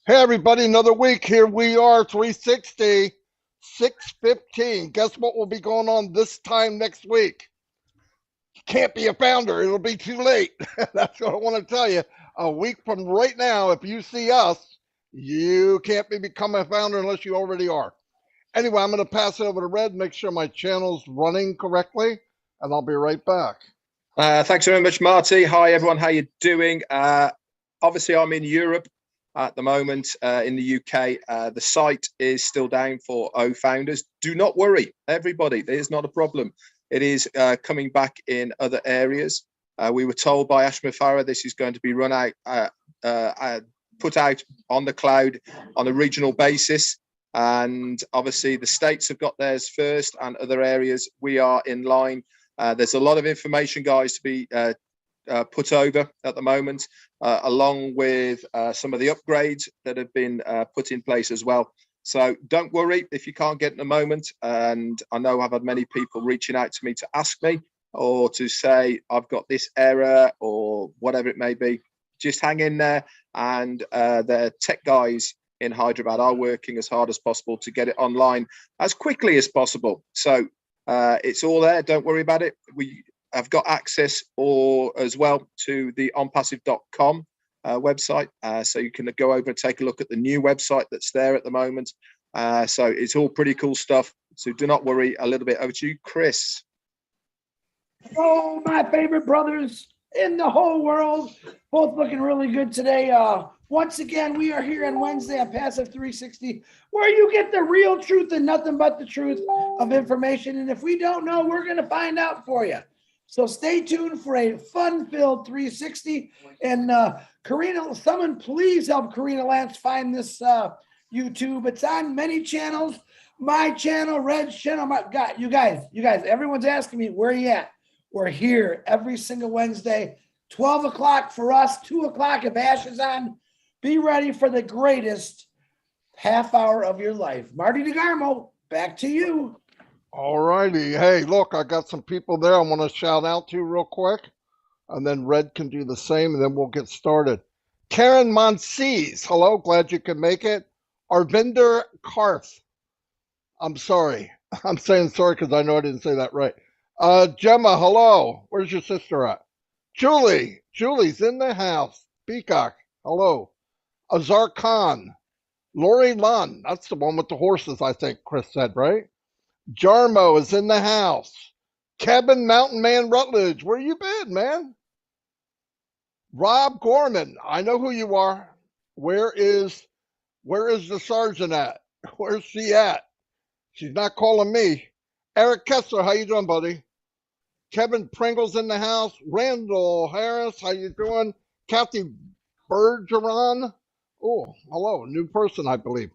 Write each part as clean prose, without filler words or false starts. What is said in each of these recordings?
Hey everybody, another week. Here we are, 360, 6:15. Guess what will be going on this time next week? You can't be a founder. It'll be too late. That's what I want to tell you. A week from right now, if you see us, you can't become a founder unless you already are. Anyway, I'm going to pass it over to Red, make sure my channel's running correctly, and I'll be right back. Thanks very much, Marty. Hi, everyone. How you doing? Obviously, I'm in Europe at the moment, in the UK. The site is still down for O founders. Do not worry, everybody. There's not a problem. It is coming back in other areas. We were told by Ashma Farah this is going to be run out, put out on the cloud on a regional basis. And obviously, the States have got theirs first, and other areas we are in line. There's a lot of information, guys, to be put over at the moment, along with some of the upgrades that have been put in place as well. So don't worry if you can't get in a moment. And I know I've had many people reaching out to me to ask me or to say, I've got this error or whatever it may be. Just hang in there. And the tech guys in Hyderabad are working as hard as possible to get it online as quickly as possible. So it's all there. Don't worry about it. We have got access as well to the onpassive.com website. So you can go over and take a look at the new website that's there at the moment. So it's all pretty cool stuff. So do not worry. A little bit over to you, Chris. Oh, my favorite brothers in the whole world. Both looking really good today. Once again, we are here on Wednesday on Passive 360, where you get the real truth and nothing but the truth of information. And if we don't know, we're going to find out for you. So stay tuned for a fun-filled 360. And Karina, someone please help Karina Lance find this YouTube. It's on many channels. My channel, Red's channel. My God, you guys, everyone's asking me, where are you at? We're here every single Wednesday, 12 o'clock for us, 2 o'clock if Ash is on. Be ready for the greatest half hour of your life. Marty DeGarmo, back to you. All righty. Hey, look, I got some people there I want to shout out to real quick, and then Red can do the same, and then we'll get started. Karen Monsees, hello, glad you could make it. Arvinder Karth, I'm sorry. I'm saying sorry because I know I didn't say that right. Gemma, hello. Where's your sister at? Julie's in the house. Peacock, hello. Azar Khan, Lori Lund, that's the one with the horses, I think Chris said, right? Jarmo is in the house. Kevin Mountain Man Rutledge, where you been, man? Rob Gorman, I know who you are. Where is the sergeant at? Where's she at? She's not calling me. Eric Kessler, how you doing, buddy? Kevin Pringle's in the house. Randall Harris, how you doing? Kathy Bergeron. Oh, hello, new person, I believe.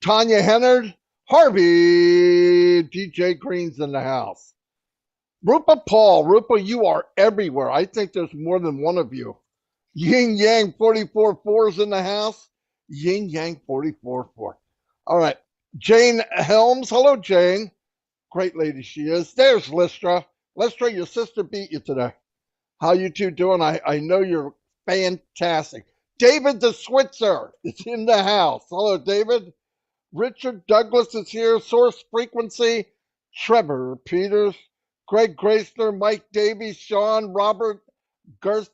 Tanya Hennard. Harvey, DJ Green's in the house. Rupa Paul, you are everywhere. I think there's more than one of you. Yin Yang 44-4's in the house. Yin Yang 44-4. All right. Jane Helms. Hello, Jane. Great lady she is. There's Listra. Listra, your sister beat you today. How you two doing? I know you're fantastic. David the Switzer is in the house. Hello, David. Richard Douglas is here. Source Frequency. Trevor Peters. Greg Graysler. Mike Davies. Sean. Robert Gerther.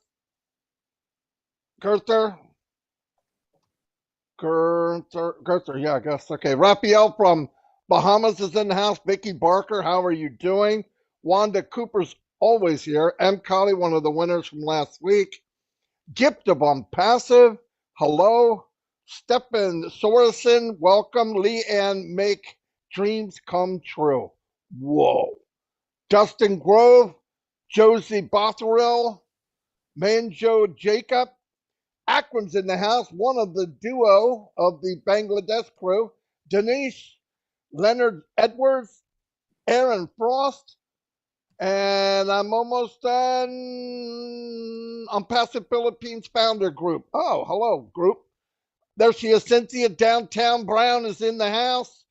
Yeah, I guess. Okay. Raphael from Bahamas is in the house. Vicky Barker, how are you doing? Wanda Cooper's always here. M. Colley, one of the winners from last week. Gift of ONPASSIVE. Hello. Stephen Sorensen, welcome. Leanne, make dreams come true. Whoa. Dustin Grove, Josie Botherill, Manjo Jacob, Akron's in the house, one of the duo of the Bangladesh crew, Denise, Leonard Edwards, Aaron Frost, and I'm almost done. ONPASSIVE Philippines founder group. Oh, hello, group. There she is, Cynthia. Downtown Brown is in the house.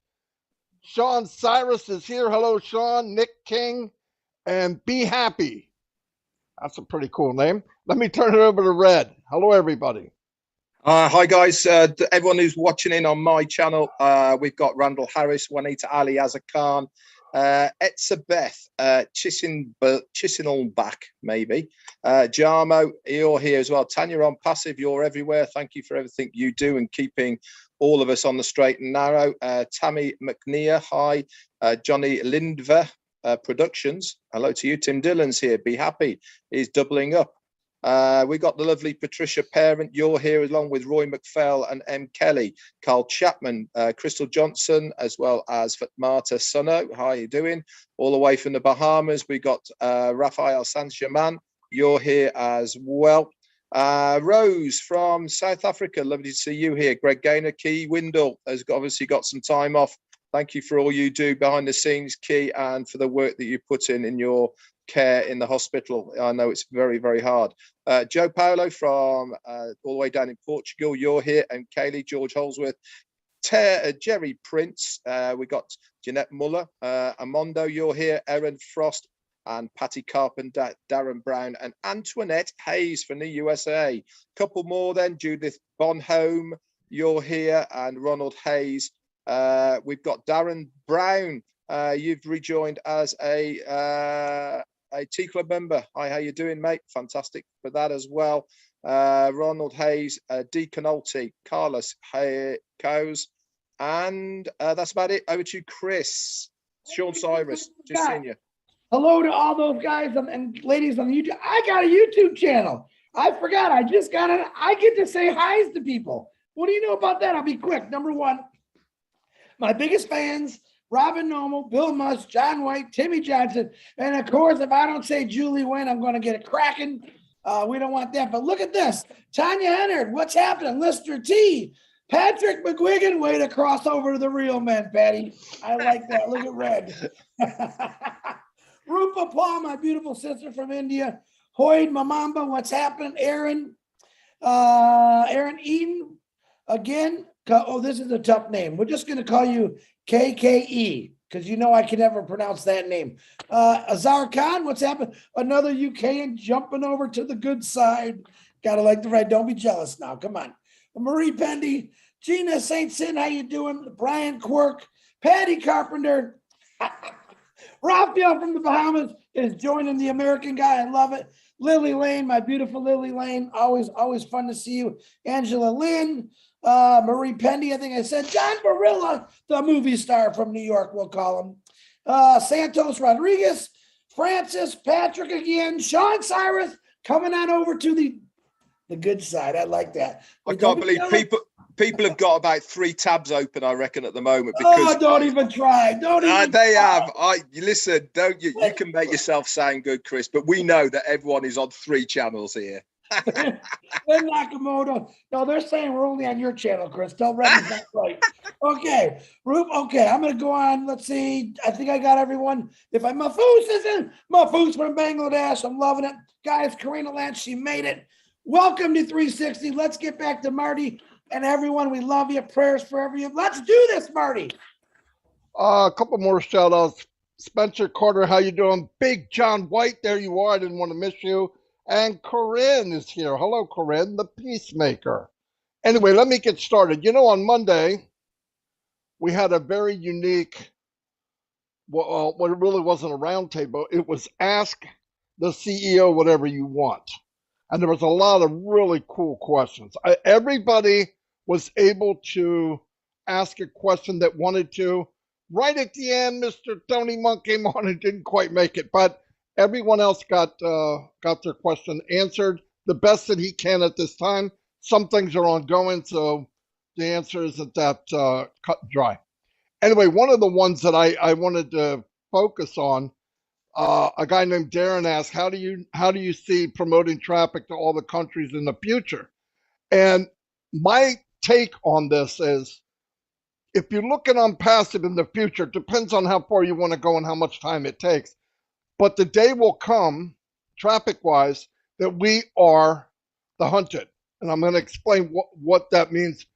Sean Cyrus is here. Hello, Sean. Nick King. And Be Happy. That's a pretty cool name. Let me turn it over to Red. Hello, everybody. Hi guys, everyone who's watching in on my channel. We've got Randall Harris, Juanita Ali, Azza Khan, Etza Beth, Chisinelbach, maybe. Jarmo, you're here as well. Tanya on Passive, you're everywhere. Thank you for everything you do and keeping all of us on the straight and narrow. Tammy McNear, hi. Johnny Lindver Productions, hello to you. Tim Dillon's here, be happy, he's doubling up. We got the lovely Patricia Parent, you're here along with Roy McFell and M. Kelly, Carl Chapman, Crystal Johnson, as well as Marta Sunno. How are you doing? All the way from the Bahamas, we got Rafael Saint-Germain, you're here as well. Rose from South Africa, lovely to see you here. Greg Gaynor, Key Windle has obviously got some time off. Thank you for all you do behind the scenes, Key, and for the work that you put in your care in the hospital. I know it's very, very hard. Joe Paulo from all the way down in Portugal, you're here, and Kaylee, George Holsworth, Jerry Prince, we got Jeanette Muller, Amondo, you're here, Erin Frost, and Patty Carpenter, Darren Brown, and Antoinette Hayes from the USA. Couple more then, Judith Bonhomme, you're here, and Ronald Hayes. We've got Darren Brown, you've rejoined as a T Club member. Hi, how you doing, mate? Fantastic for that as well. Ronald Hayes, Deacon Olty, Carlos Cows, and that's about it. Over to you, Chris. Sean Cyrus, just seen you. Hello to all those guys and ladies on YouTube. I got a YouTube channel. I forgot. I just got it. I get to say hi's to people. What do you know about that? I'll be quick. Number one, my biggest fans, Robin Normal, Bill Musk, John White, Timmy Johnson, and of course, if I don't say Julie Wynn, I'm going to get it cracking. We don't want that. But look at this. Tanya Hennard, what's happening? Lister T. Patrick McGuigan, way to cross over to the real men, Patty. I like that. Look at Red. Rupa Paul, my beautiful sister from India. Hoyd Mamamba, what's happening? Aaron Eden, again. Oh, this is a tough name. We're just going to call you KKE because you know I can never pronounce that name. Azar Khan, what's happened? Another UKan jumping over to the good side. Gotta like the right. Don't be jealous now. Come on. Marie Pendy, Gina St. Sin, how you doing? Brian Quirk, Patty Carpenter, Raphael from the Bahamas is joining the American guy. I love it. Lily Lane, my beautiful Lily Lane. Always fun to see you. Angela Lynn, Marie Pendy, I think I said. John Barilla, the movie star from New York, we'll call him. Santos Rodriguez, Francis, Patrick again, Sean Cyrus, coming on over to the good side. I like that. I can't believe people have got about 3 tabs open, I reckon, at the moment. Because don't even try. Don't even they try. have. Listen, don't you? You can make yourself sound good, Chris, but we know that everyone is on 3 channels here. Then Nakamoto. No, they're saying we're only on your channel, Chris. Tell Red is not right. Okay, Rube. Okay, I'm gonna go on. Let's see. I think I got everyone. If Mahfouz isn't, Mahfouz from Bangladesh. I'm loving it, guys. Karina Lance, she made it. Welcome to 360. Let's get back to Marty and everyone. We love you. Prayers for everyone. Let's do this, Marty. A couple more shout outs. Spencer Carter, how you doing? Big John White, there you are. I didn't want to miss you. And Corinne is here. Hello, Corinne, the peacemaker. Anyway, let me get started. You know, on Monday, we had a very unique, well, it really wasn't a roundtable. It was ask the CEO whatever you want. And there was a lot of really cool questions. Everybody was able to ask a question that wanted to. Right at the end, Mr. Tony Monk came on and didn't quite make it, but everyone else got their question answered the best that he can at this time. Some things are ongoing, so the answer isn't that cut and dry. Anyway, one of the ones that I wanted to focus on, a guy named Darren asked, how do you see promoting traffic to all the countries in the future? And my take on this is, if you're looking on passive in the future, it depends on how far you want to go and how much time it takes. But the day will come, traffic-wise, that we are the hunted. And I'm going to explain what that means,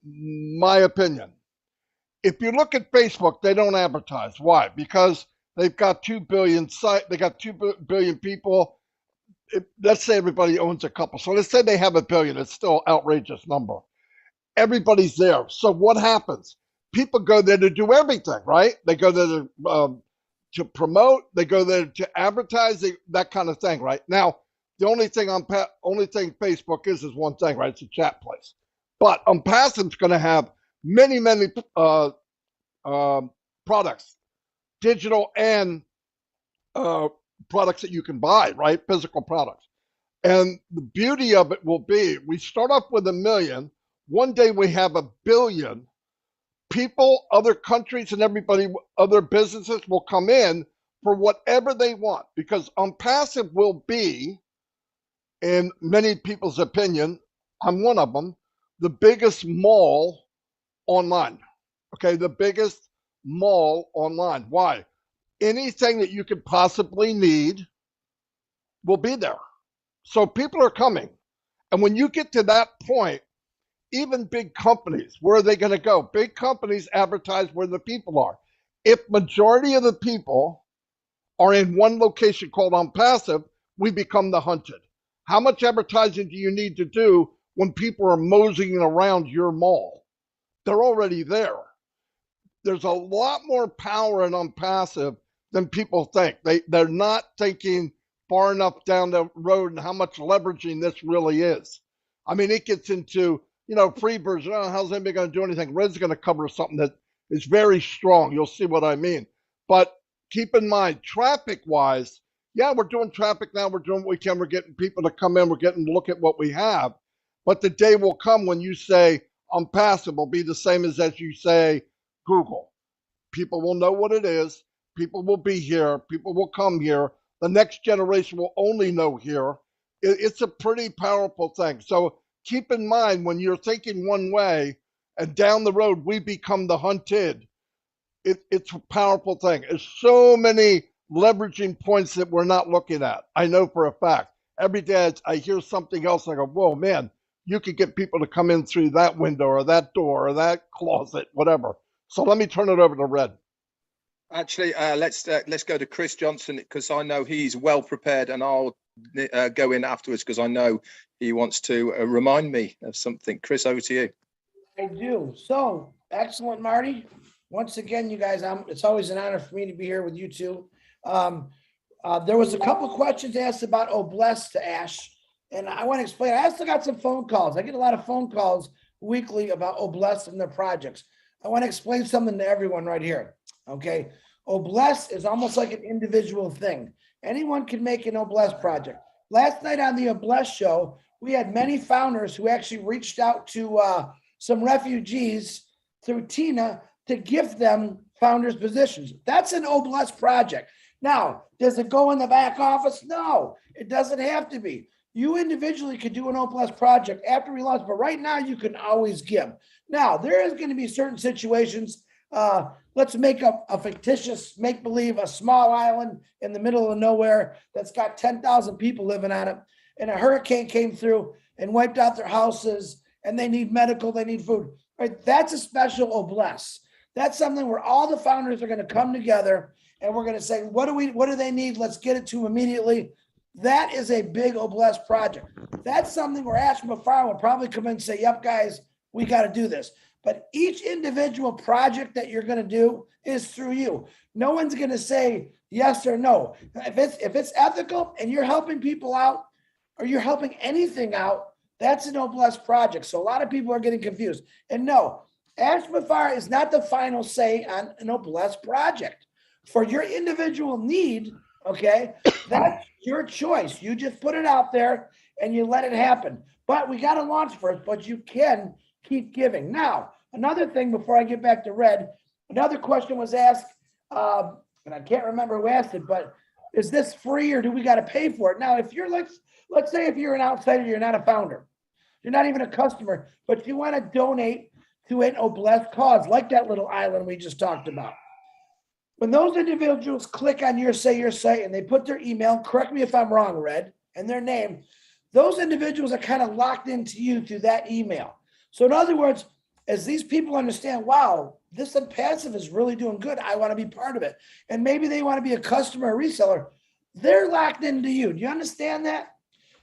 my opinion. If you look at Facebook, they don't advertise. Why? Because they've got 2 billion they got 2 billion people. let's say everybody owns a couple. So let's say they have 1 billion. It's still an outrageous number. Everybody's there. So what happens? People go there to do everything, right? They go there to promote. They go there to advertise. That kind of thing, right? Now, the only thing Facebook is one thing, right? It's a chat place. But ONPASSIVE's going to have many products, digital and products that you can buy, right? Physical products. And the beauty of it will be we start off with 1 million. One day we have 1 billion. People, other countries, and everybody, other businesses will come in for whatever they want because ONPASSIVE will be, in many people's opinion, I'm one of them, the biggest mall online. Okay, the biggest mall online. Why? Anything that you could possibly need will be there. So people are coming. And when you get to that point, even big companies, where are they going to go? Big companies advertise where the people are. If majority of the people are in one location called ONPASSIVE, we become the hunted. How much advertising do you need to do when people are moseying around your mall? They're already there. There's a lot more power in ONPASSIVE than people think. They're not thinking far enough down the road and how much leveraging this really is. I mean, it gets into, free version. Oh, how's anybody going to do anything? Red's going to cover something that is very strong. You'll see what I mean. But keep in mind, traffic-wise, yeah, we're doing traffic now. We're doing what we can. We're getting people to come in. We're getting to look at what we have. But the day will come when you say ONPASSIVE will be the same as you say Google. People will know what it is. People will be here. People will come here. The next generation will only know here. It's a pretty powerful thing. So keep in mind when you're thinking one way and down the road we become the hunted, it's a powerful thing. There's so many leveraging points that we're not looking at. I know for a fact. Every day I hear something else and I go, whoa, man, you could get people to come in through that window or that door or that closet, whatever. So let me turn it over to Red. Actually, let's go to Chris Johnson because I know he's well prepared, and I'll go in afterwards because I know he wants to remind me of something. Chris, over to you. I do. So excellent, Marty. Once again, you guys, it's always an honor for me to be here with you two. There was a couple questions asked about Bless to Ash, and I want to explain. I also got some phone calls. I get a lot of phone calls weekly about Bless and their projects. I want to explain something to everyone right here. Okay. Bless is almost like an individual thing. Anyone can make an Bless project. Last night on the Bless show, we had many founders who actually reached out to some refugees through Tina to give them founders positions. That's an Bless project. Now, does it go in the back office? No, it doesn't have to be. You individually could do an Bless project after we launch, but right now you can always give. Now, there is going to be certain situations. Let's make a fictitious make-believe, a small island in the middle of nowhere that's got 10,000 people living on it, and a hurricane came through and wiped out their houses, and they need medical, they need food. Right? That's a special Bless. That's something where all the founders are going to come together, and we're going to say, what do they need? Let's get it to them immediately. That is a big Bless project. That's something where Ash Mafar will probably come in and say, yep, guys, we got to do this. But each individual project that you're going to do is through you. No one's going to say yes or no. If it's ethical and you're helping people out or you're helping anything out, that's an Bless project. So a lot of people are getting confused. And no, Ash Mafar is not the final say on an Bless project. For your individual need, okay, that's your choice. You just put it out there and you let it happen. But we got to launch first, but you can keep giving. Now, another thing before I get back to Red, another question was asked, and I can't remember who asked it, but is this free or do we got to pay for it? Now, if you're let's say if you're an outsider, you're not a founder, you're not even a customer, but you want to donate to an Bless cause, like that little island we just talked about. When those individuals click on your site and they put their email, correct me if I'm wrong, Red, and their name, those individuals are kind of locked into you through that email. So in other words, as these people understand, wow, this ONPASSIVE is really doing good, I want to be part of it. And maybe they want to be a customer or reseller. They're locked into you. Do you understand that?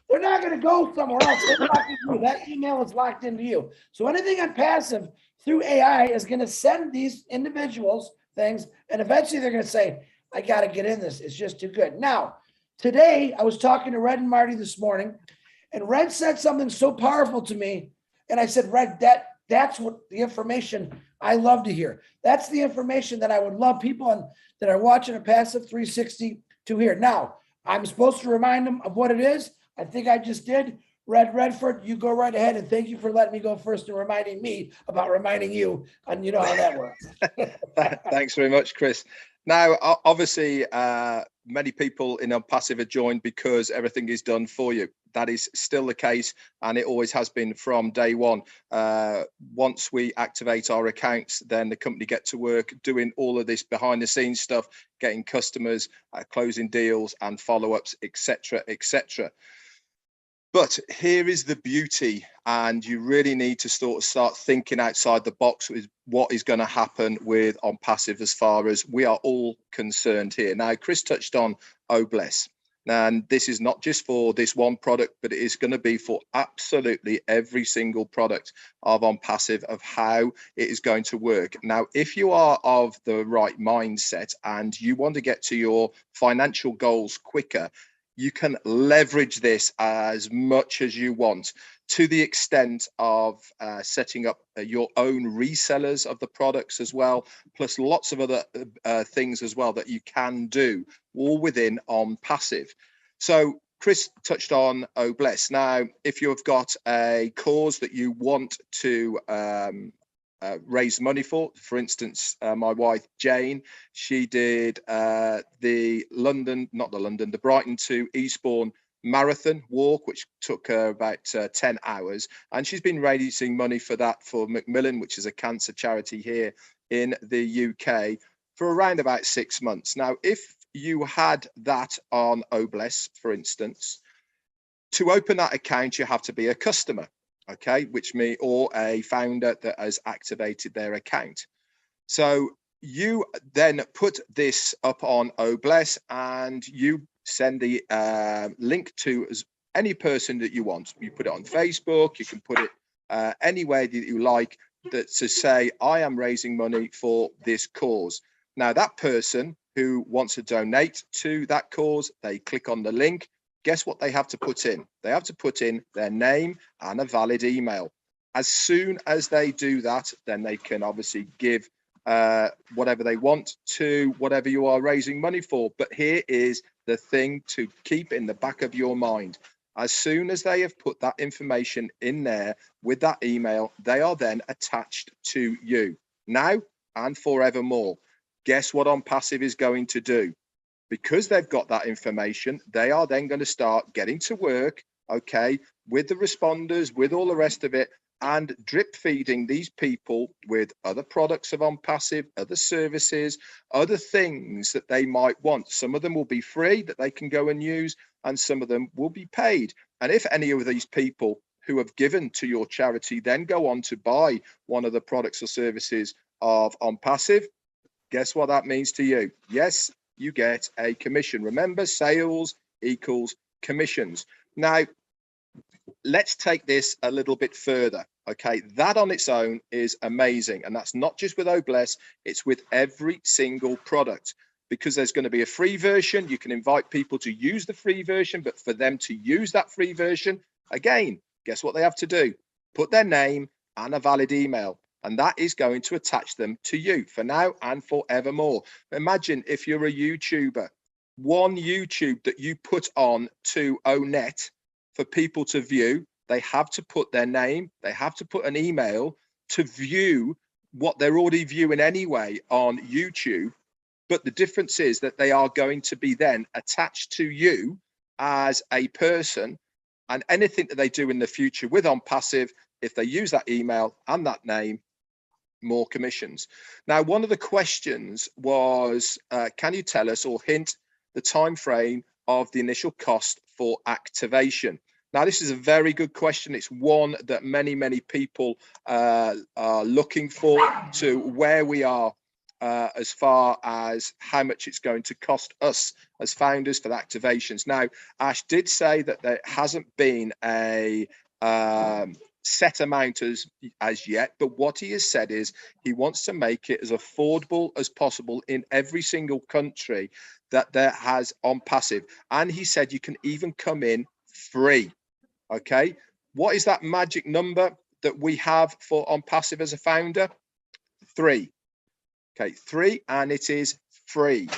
They're not going to go somewhere else. They're locked into you. That email is locked into you. So anything on passive through AI is going to send these individuals things, and eventually they're going to say, I got to get in this. It's just too good. Now, today I was talking to Red and Marty this morning, and Red said something so powerful to me. And I said, Red, that's what the information I love to hear. That's the information that I would love people that are watching a Passive 360 to hear. Now, I'm supposed to remind them of what it is. I think I just did. Redfern, you go right ahead, and thank you for letting me go first and reminding me about reminding you, and you know how that works. Thanks very much, Chris. Now, obviously, many people in ONPASSIVE are joined because everything is done for you. That is still the case, and it always has been from day one. Once we activate our accounts, then the company get to work doing all of this behind the scenes stuff, getting customers, closing deals and follow-ups, etc., etc. But here is the beauty, and you really need to start thinking outside the box with what is going to happen with ONPASSIVE as far as we are all concerned here. Now, Chris touched on Bless. And this is not just for this one product, but it is going to be for absolutely every single product of ONPASSIVE, of how it is going to work. Now, if you are of the right mindset and you want to get to your financial goals quicker, you can leverage this as much as you want, to the extent of setting up your own resellers of the products as well, plus lots of other things as well that you can do, all within ONPASSIVE. So Chris touched on Bless. Now, if you've got a cause that you want to raise money for instance, my wife Jane, she did the Brighton to Eastbourne marathon walk, which took her about 10 hours, and she's been raising money for that for Macmillan, which is a cancer charity here in the UK, for around about 6 months. Now, if you had that on Bless, for instance, to open that account you have to be a customer, okay, or a founder that has activated their account. So you then put this up on Bless, and you send the link to any person that you want. You put it on Facebook, you can put it anywhere that you like, that to say, I am raising money for this cause. Now, that person who wants to donate to that cause, they click on the link. Guess what they have to put in? They have to put in their name and a valid email. As soon as they do that, then they can obviously give whatever they want to whatever you are raising money for. But here is the thing to keep in the back of your mind. As soon as they have put that information in there with that email, they are then attached to you now and forevermore. Guess what ONPASSIVE is going to do? Because they've got that information, they are then going to start getting to work, okay, with the responders, with all the rest of it, and drip feeding these people with other products of ONPASSIVE, other services, other things that they might want. Some of them will be free that they can go and use, and some of them will be paid. And if any of these people who have given to your charity then go on to buy one of the products or services of ONPASSIVE, guess what that means to you? Yes, you get a commission. Remember, sales equals commissions. Now, let's take this a little bit further. Okay, that on its own is amazing. And that's not just with Bless, it's with every single product, because there's going to be a free version. You can invite people to use the free version, but for them to use that free version, again, guess what they have to do? Put their name and a valid email. And that is going to attach them to you for now and forevermore. Imagine if you're a YouTuber, one YouTube that you put on to ONET for people to view, they have to put their name, they have to put an email to view what they're already viewing anyway on YouTube. But the difference is that they are going to be then attached to you as a person, and anything that they do in the future with ONPASSIVE, if they use that email and that name, more commissions. Now, one of the questions was, can you tell us or hint the time frame of the initial cost for activation? Now, this is a very good question. It's one that many people are looking for, to where we are as far as how much it's going to cost us as founders for the activations. Now, Ash did say that there hasn't been a set amount as yet, but what he has said is he wants to make it as affordable as possible in every single country that there has ONPASSIVE. And he said you can even come in free. Okay, what is that magic number that we have for ONPASSIVE as a founder? 3. Okay, 3, and it is free.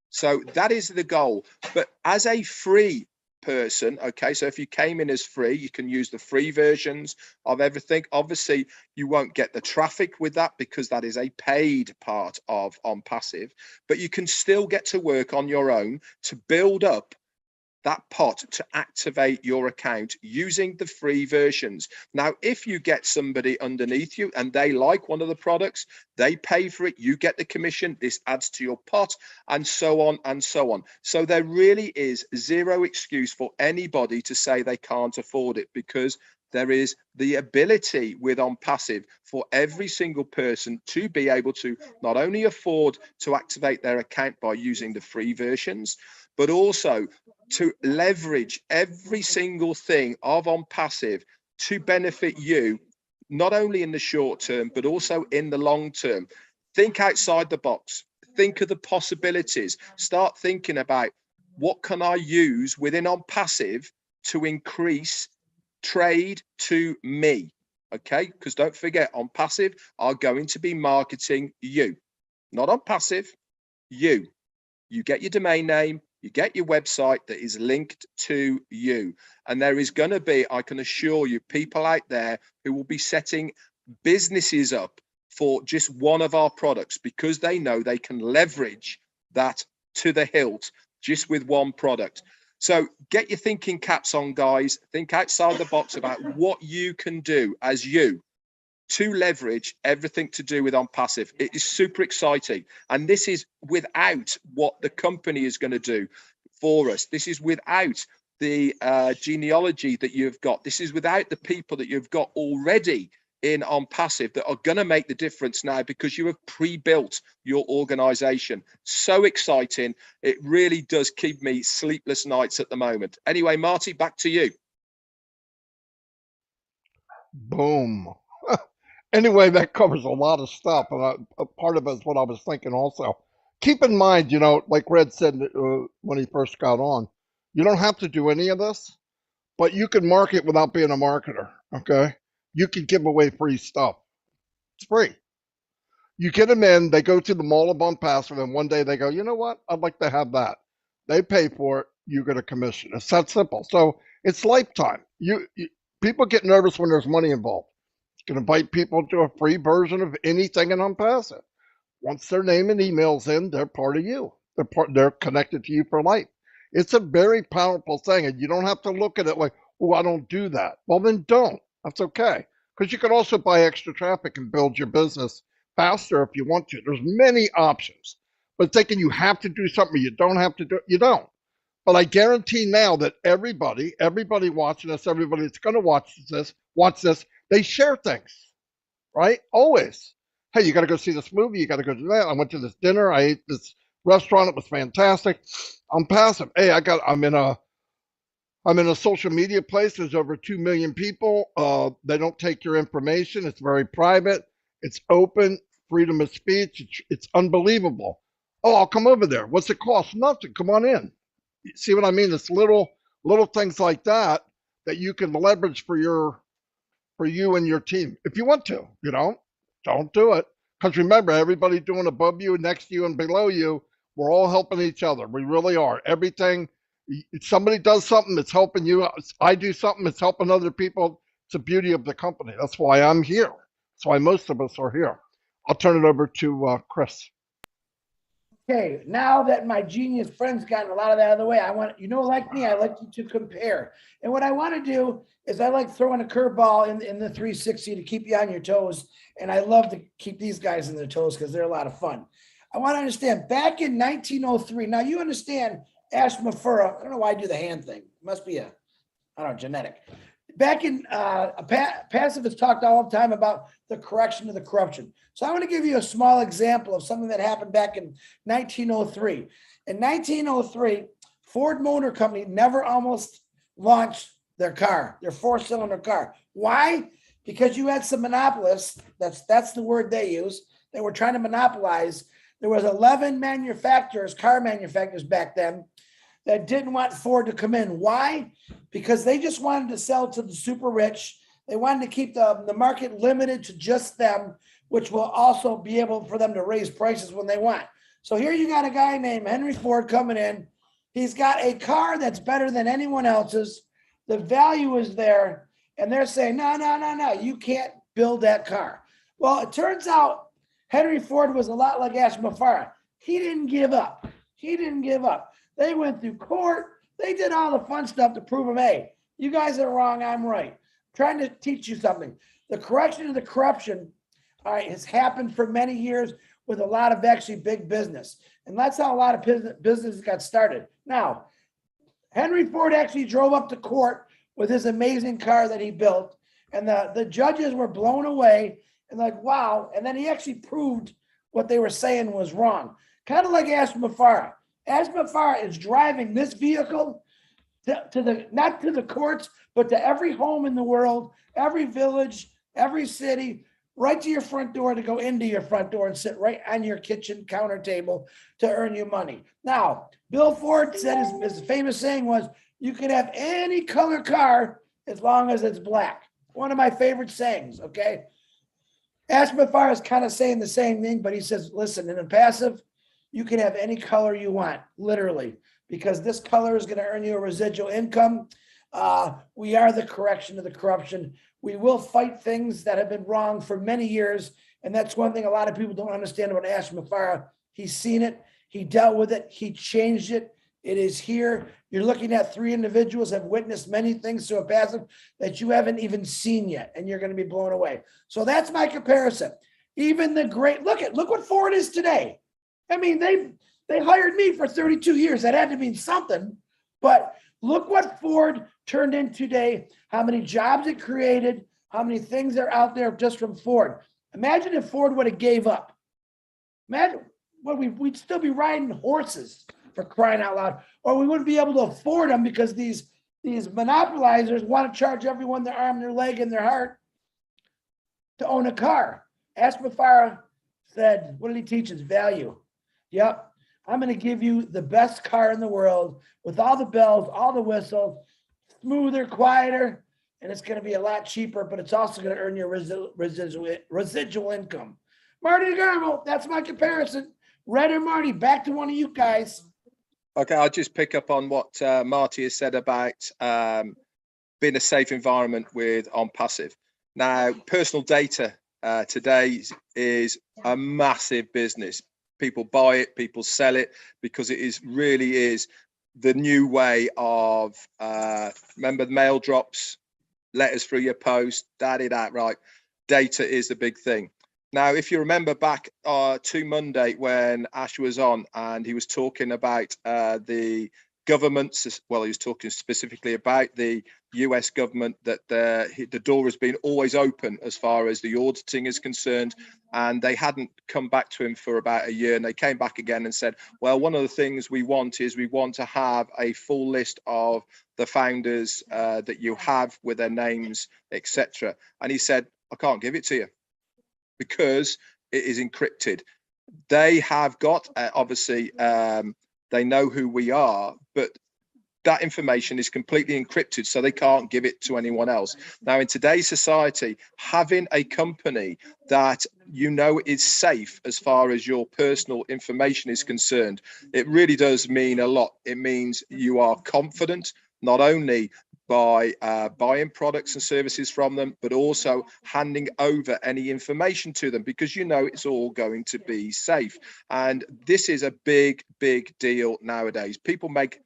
So that is the goal. But as a free person, okay, so if you came in as free, you can use the free versions of everything. Obviously, you won't get the traffic with that because that is a paid part of ONPASSIVE, but you can still get to work on your own to build up that pot to activate your account using the free versions. Now, if you get somebody underneath you and they like one of the products, they pay for it, you get the commission, this adds to your pot, and so on and so on. So there really is zero excuse for anybody to say they can't afford it, because there is the ability with ONPASSIVE for every single person to be able to not only afford to activate their account by using the free versions, but also to leverage every single thing of ONPASSIVE to benefit you, not only in the short term, but also in the long term. Think outside the box. Think of the possibilities. Start thinking about what can I use within ONPASSIVE to increase trade to me. Okay, because don't forget, ONPASSIVE are going to be marketing you, not ONPASSIVE, you. You get your domain name, you get your website that is linked to you. And there is going to be, I can assure you, people out there who will be setting businesses up for just one of our products because they know they can leverage that to the hilt just with one product. So get your thinking caps on, guys. Think outside the box about what you can do as you to leverage everything to do with ONPASSIVE. It is super exciting. And this is without what the company is going to do for us. This is without the genealogy that you've got. This is without the people that you've got already in ONPASSIVE that are going to make the difference now because you have pre-built your organization. So exciting. It really does keep me sleepless nights at the moment. Anyway, Marty, back to you. Boom. Anyway, that covers a lot of stuff, and a part of it is what I was thinking also. Keep in mind, like Red said when he first got on, you don't have to do any of this, but you can market without being a marketer, okay? You can give away free stuff. It's free. You get them in, they go to the mall of ONPASSIVE, and one day they go, you know what? I'd like to have that. They pay for it, you get a commission. It's that simple. So it's lifetime. People get nervous when there's money involved. Can invite people to a free version of anything in ONPASSIVE. Once their name and email's in, they're part of you. They're connected to you for life. It's a very powerful thing, and you don't have to look at it like, oh, I don't do that. Well, then don't. That's okay, because you can also buy extra traffic and build your business faster if you want to. There's many options, but thinking you have to do something you don't have to do, you don't. But I guarantee now that everybody watching this, everybody that's going to watch this, they share things, right? Always. Hey, you got to go see this movie. You got to go do that. I went to this dinner. I ate this restaurant. It was fantastic. ONPASSIVE. Hey, I'm in a social media place. There's over 2 million people. They don't take your information. It's very private. It's open. Freedom of speech. It's unbelievable. Oh, I'll come over there. What's it cost? Nothing. Come on in. See what I mean? It's little things like that you can leverage for you and your team. If you want to, don't do it. Because remember, everybody doing above you, next to you, and below you, we're all helping each other. We really are. Everything, if somebody does something, it's helping you. I do something, it's helping other people. It's the beauty of the company. That's why I'm here. That's why most of us are here. I'll turn it over to Chris. Okay, now that my genius friend's gotten a lot of that out of the way, like me, I like to compare. And what I want to do is I like throwing a curveball in the 360 to keep you on your toes. And I love to keep these guys on their toes because they're a lot of fun. I want to understand, back in 1903, now you understand Ash Mafura, I don't know why I do the hand thing. It must be genetic. back in Passive has talked all the time about the correction of the corruption. So I want to give you a small example of something that happened back in 1903. In 1903, Ford Motor Company never almost launched their car, their 4-cylinder car. Why? Because you had some monopolists, that's the word they use, they were trying to monopolize. There was 11 manufacturers, car manufacturers back then, that didn't want Ford to come in. Why? Because they just wanted to sell to the super rich. They wanted to keep the market limited to just them, which will also be able for them to raise prices when they want. So here you got a guy named Henry Ford coming in. He's got a car that's better than anyone else's. The value is there. And they're saying, no, you can't build that car. Well, it turns out Henry Ford was a lot like Ashma Farah. He didn't give up. They went through court. They did all the fun stuff to prove him, hey, you guys are wrong, I'm right. I'm trying to teach you something. The correction of the corruption, all right, has happened for many years with a lot of actually big business. And that's how a lot of businesses got started. Now, Henry Ford actually drove up to court with his amazing car that he built. And the judges were blown away and like, wow. And then he actually proved what they were saying was wrong. Kind of like Ashma Farah. Ashma Farah is driving this vehicle to the, not to the courts, but to every home in the world, every village, every city, right to your front door to go into your front door and sit right on your kitchen counter table to earn you money. Now, Bill Ford said his famous saying was, you can have any color car as long as it's black. One of my favorite sayings, okay? Ashma Farah is kind of saying the same thing, but he says, listen, in a passive, you can have any color you want, literally, because this color is going to earn you a residual income. We are the correction of the corruption. We will fight things that have been wrong for many years. And that's one thing a lot of people don't understand about Ashma Farah. He's seen it. He dealt with it. He changed it. It is here. You're looking at 3 individuals have witnessed many things to a passive that you haven't even seen yet, and you're going to be blown away. So that's my comparison. Even the great, look what Ford is today. I mean, they hired me for 32 years. That had to mean something. But look what Ford turned in today, how many jobs it created, how many things are out there just from Ford. Imagine if Ford would have gave up. Imagine what we'd still be riding horses, for crying out loud, or we wouldn't be able to afford them because these monopolizers want to charge everyone their arm, their leg, and their heart to own a car. Ashma Farah said, what did he teach us? Value. Yep. I'm going to give you the best car in the world with all the bells, all the whistles, smoother, quieter, and it's going to be a lot cheaper, but it's also going to earn you residual income. Marty DeGarmo, that's my comparison. Red or Marty, back to one of you guys. Okay, I'll just pick up on what Marty has said about being a safe environment with ONPASSIVE. Now, personal data today is a massive business. People buy it, people sell it, because it really is the new way of, remember mail drops, letters through your post, that, right? Data is the big thing. Now, if you remember back to Monday when Ash was on and he was talking about the government, well, he was talking specifically about the US government, that the door has been always open as far as the auditing is concerned, and they hadn't come back to him for about a year, and they came back again and said, well, one of the things we want is we want to have a full list of the founders that you have with their names, etc. And he said, I can't give it to you because it is encrypted. They have got, obviously, they know who we are, but that information is completely encrypted, so they can't give it to anyone else. Now, in today's society, having a company that you know is safe as far as your personal information is concerned, it really does mean a lot. It means you are confident, not only by buying products and services from them, but also handing over any information to them, because you know it's all going to be safe. And this is a big deal nowadays. People make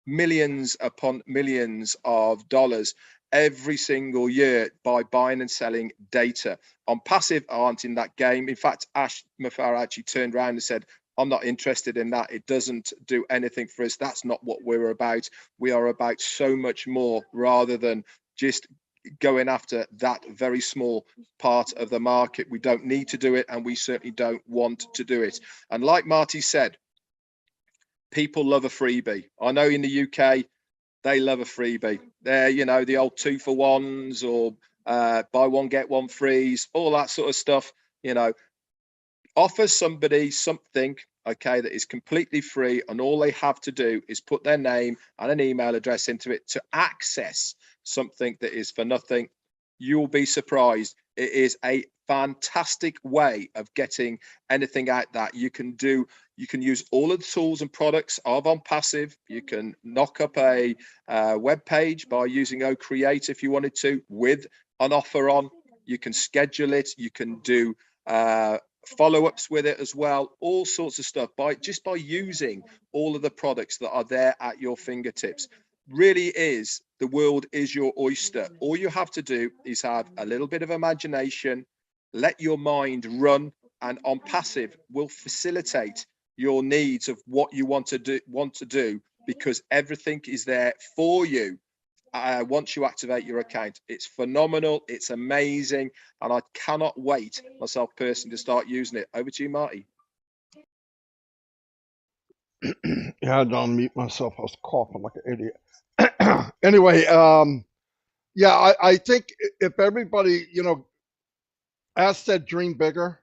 millions upon millions of dollars every single year by buying and selling data. ONPASSIVE aren't in that game. In fact, Ash Farah actually turned around and said, I'm not interested in that. It doesn't do anything for us. That's not what we're about. We are about so much more, rather than just going after that very small part of the market. We don't need to do it, and we certainly don't want to do it. And like Marty said, people love a freebie. I know in the UK, they love a freebie. They're, you know, the old 2-for-1s or buy one, get one frees, all that sort of stuff. You know, offer somebody something, okay, that is completely free, and all they have to do is put their name and an email address into it to access something that is for nothing. You'll be surprised. It is a fantastic way of getting anything out that you can do. You can use all of the tools and products of OnPassive. You can knock up a web page by using OCreate if you wanted to, with an offer on. You can schedule it. You can do follow-ups with it as well, all sorts of stuff by using all of the products that are there at your fingertips. Really is, the world is your oyster. All you have to do is have a little bit of imagination, let your mind run, and OnPassive will facilitate your needs of what you want to do, because everything is there for you. Once you activate your account, it's phenomenal, it's amazing, and I cannot wait myself personally to start using it. Over to you, Marty. Yeah, I had to unmute myself. I was coughing like an idiot. Anyway, yeah, I think if everybody, you know, as said, dream bigger,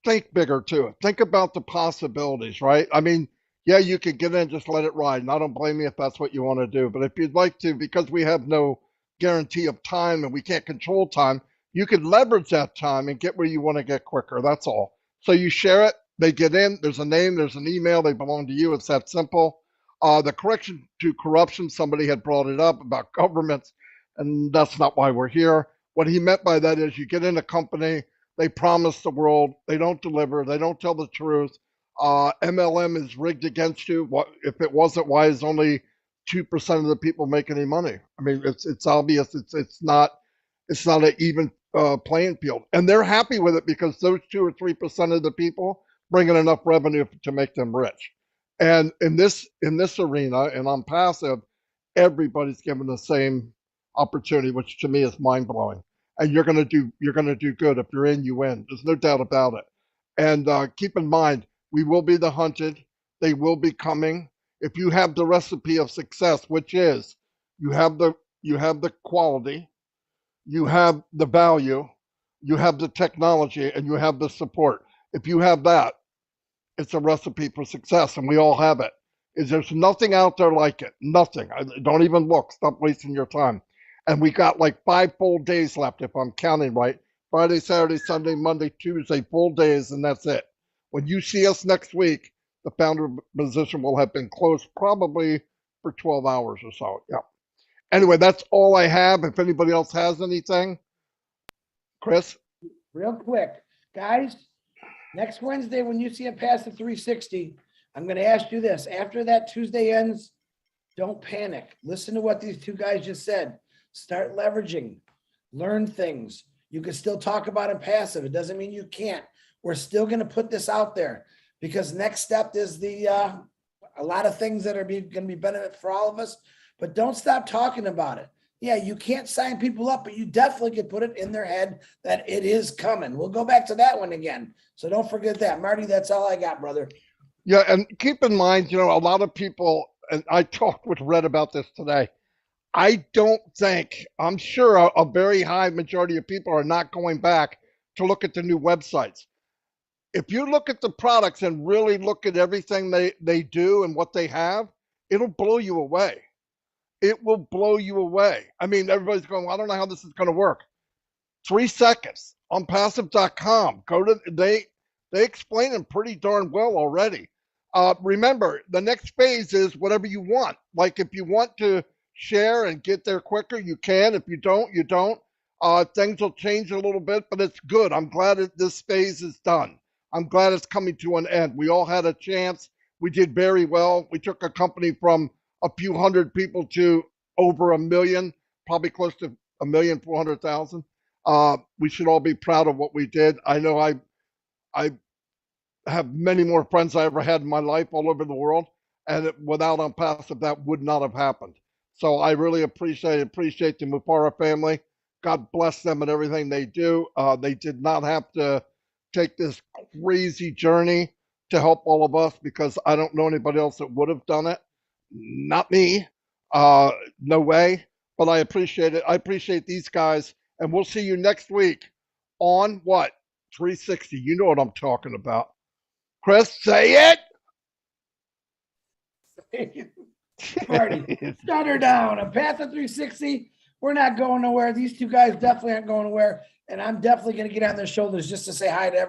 think bigger too. Think about the possibilities, right? I mean, yeah, you could get in and just let it ride, and I don't blame you if that's what you want to do. But if you'd like to, because we have no guarantee of time and we can't control time, you could leverage that time and get where you want to get quicker. That's all. So you share it, they get in, there's a name, there's an email, they belong to you. It's that simple. The correction to corruption, somebody had brought it up about governments, and that's not why we're here. What he meant by that is you get in a company, they promise the world, they don't deliver, they don't tell the truth. MLM is rigged against you. What if it wasn't? Why is only 2% of the people make any money? I mean, it's obvious. It's not an even playing field, and they're happy with it because those 2 or 3% of the people bring in enough revenue to make them rich. And in this arena, and on passive, everybody's given the same opportunity, which to me is mind blowing. And you're gonna do good. If you're in, you win. There's no doubt about it. And keep in mind, we will be the hunted. They will be coming. If you have the recipe of success, which is you have the quality, you have the value, you have the technology, and you have the support. If you have that, it's a recipe for success, and we all have it. There's nothing out there like it. Nothing. Don't even look. Stop wasting your time. And we got like 5 full days left, if I'm counting right. Friday, Saturday, Sunday, Monday, Tuesday, full days, and that's it. When you see us next week, the founder position will have been closed probably for 12 hours or so. Yeah. Anyway, that's all I have. If anybody else has anything, Chris? Real quick, guys, next Wednesday, when you see it past the 360, I'm going to ask you this. After that Tuesday ends, don't panic. Listen to what these two guys just said. Start leveraging. Learn things. You can still talk about it passive. It doesn't mean you can't. We're still going to put this out there because next step is a lot of things that are going to be benefit for all of us, but don't stop talking about it. Yeah, you can't sign people up, but you definitely can put it in their head that it is coming. We'll go back to that one again. So don't forget that. Marty, that's all I got, brother. Yeah, and keep in mind, you know, a lot of people, and I talked with Red about this today, I'm sure a very high majority of people are not going back to look at the new websites. If you look at the products and really look at everything they do and what they have, it'll blow you away. It will blow you away. I mean, everybody's going, well, I don't know how this is going to work. 3 seconds on passive.com. They explain them pretty darn well already. Remember, the next phase is whatever you want. Like if you want to share and get there quicker, you can. If you don't, you don't. Things will change a little bit, but it's good. I'm glad that this phase is done. I'm glad it's coming to an end. We all had a chance. We did very well. We took a company from a few hundred people to over 1 million, probably close to 1,400,000. We should all be proud of what we did. I know I have many more friends I ever had in my life all over the world, and without OnPassive, that would not have happened. So I really appreciate the Mupara family. God bless them and everything they do. They did not have to take this crazy journey to help all of us because I don't know anybody else that would have done it. Not me. No way. But I appreciate it. I appreciate these guys. And we'll see you next week on what? 360. You know what I'm talking about. Chris, say it. Marty, shut her down. A path of 360. We're not going nowhere. These two guys definitely aren't going nowhere. And I'm definitely going to get on their shoulders just to say hi to everyone.